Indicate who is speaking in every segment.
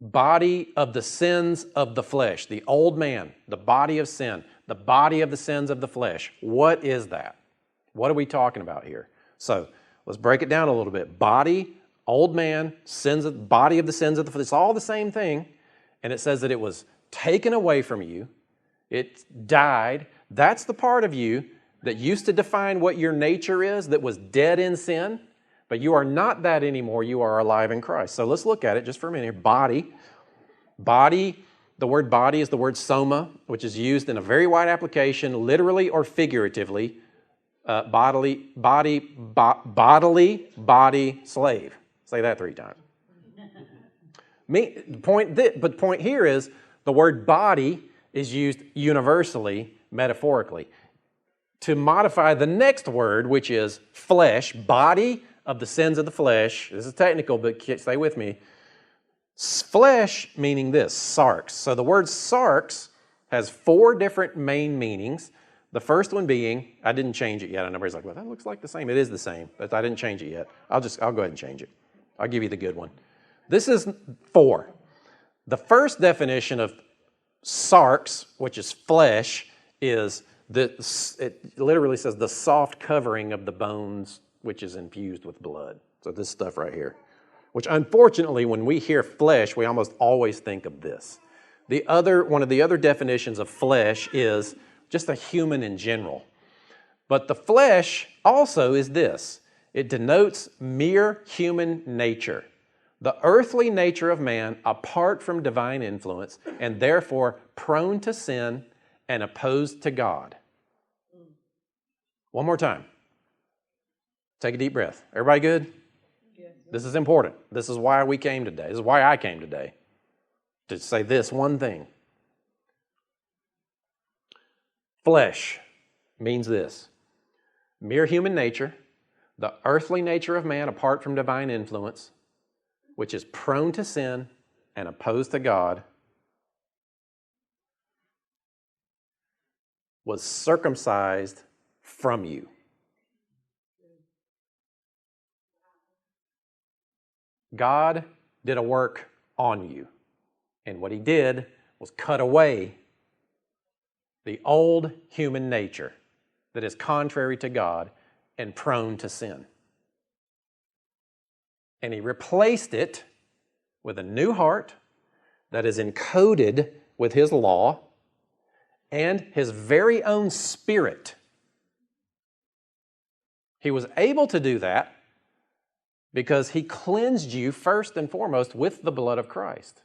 Speaker 1: body of the sins of the flesh, the old man, the body of sin, the body of the sins of the flesh. What is that? What are we talking about here? So let's break it down a little bit. Body, old man, body of the sins of the flesh. It's all the same thing. And it says that it was taken away from you. It died. That's the part of you that used to define what your nature is, that was dead in sin. But you are not that anymore. You are alive in Christ. So let's look at it just for a minute here. Body, the word body is the word soma, which is used in a very wide application, literally or figuratively. Bodily, slave. Say that 3 times. The point here is the word body is used universally, metaphorically, to modify the next word, which is flesh, body of the sins of the flesh. This is technical, but stay with me. Flesh meaning this, sarx. So the word sarx has 4 different main meanings. The first one being, I didn't change it yet. I know everybody's like, well, that looks like the same. It is the same, but I didn't change it yet. I'll go ahead and change it. I'll give you the good one. This is 4. The first definition of sarx, which is flesh, is it literally says the soft covering of the bones, which is infused with blood. So this stuff right here, which unfortunately, when we hear flesh, we almost always think of this. One of the other definitions of flesh is just a human in general. But the flesh also is this. It denotes mere human nature, the earthly nature of man apart from divine influence and therefore prone to sin and opposed to God. One more time. Take a deep breath. Everybody good? Yes. This is important. This is why we came today. This is why I came today. To say this one thing. Flesh means this. Mere human nature, the earthly nature of man apart from divine influence, which is prone to sin and opposed to God, was circumcised from you. God did a work on you. And what he did was cut away the old human nature that is contrary to God and prone to sin. And he replaced it with a new heart that is encoded with his law and his very own spirit. He was able to do that because he cleansed you first and foremost with the blood of Christ.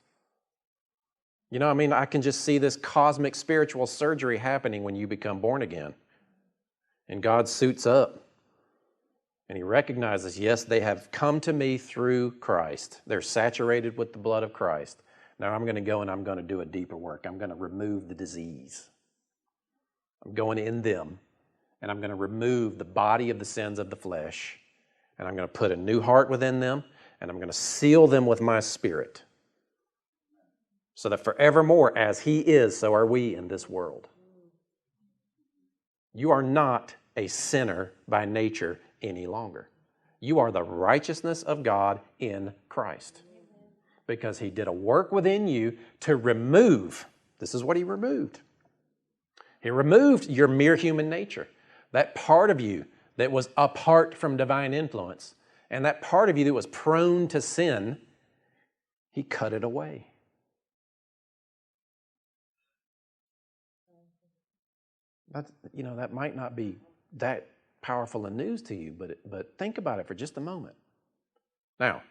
Speaker 1: You know, I can just see this cosmic spiritual surgery happening when you become born again. And God suits up. And he recognizes, yes, they have come to me through Christ. They're saturated with the blood of Christ. Now I'm going to go and I'm going to do a deeper work. I'm going to remove the disease. I'm going in them. And I'm going to remove the body of the sins of the flesh. And I'm going to put a new heart within them. And I'm going to seal them with my spirit. So that forevermore, as he is, so are we in this world. You are not a sinner by nature any longer. You are the righteousness of God in Christ. Because he did a work within you to remove, this is what he removed. He removed your mere human nature. That part of you that was apart from divine influence, and that part of you that was prone to sin, he cut it away. That might not be that powerful a news to you, but think about it for just a moment. Now,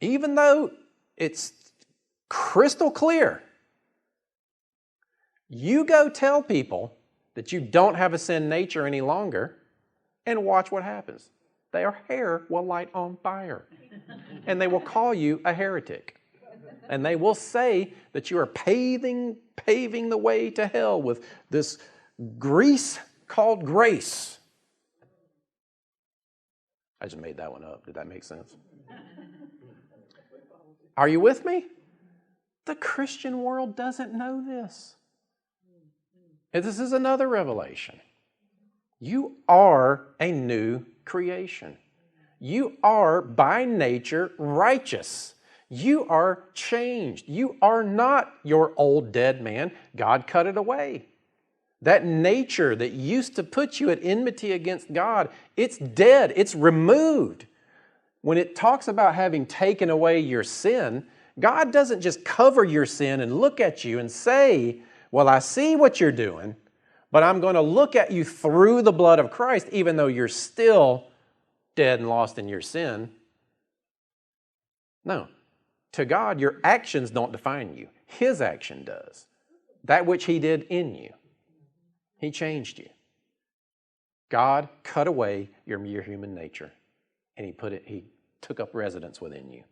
Speaker 1: even though it's crystal clear, you go tell people that you don't have a sin nature any longer and watch what happens. Their hair will light on fire and they will call you a heretic. And they will say that you are paving the way to hell with this grease called grace. I just made that one up. Did that make sense? Are you with me? The Christian world doesn't know this. And this is another revelation. You are a new creation. You are by nature righteous. You are changed. You are not your old dead man. God cut it away. That nature that used to put you at enmity against God, it's dead. It's removed. When it talks about having taken away your sin, God doesn't just cover your sin and look at you and say, well, I see what you're doing, but I'm going to look at you through the blood of Christ, even though you're still dead and lost in your sin. No. To God, your actions don't define you. His action does. That which He did in you. He changed you. God cut away your mere human nature, and He took up residence within you.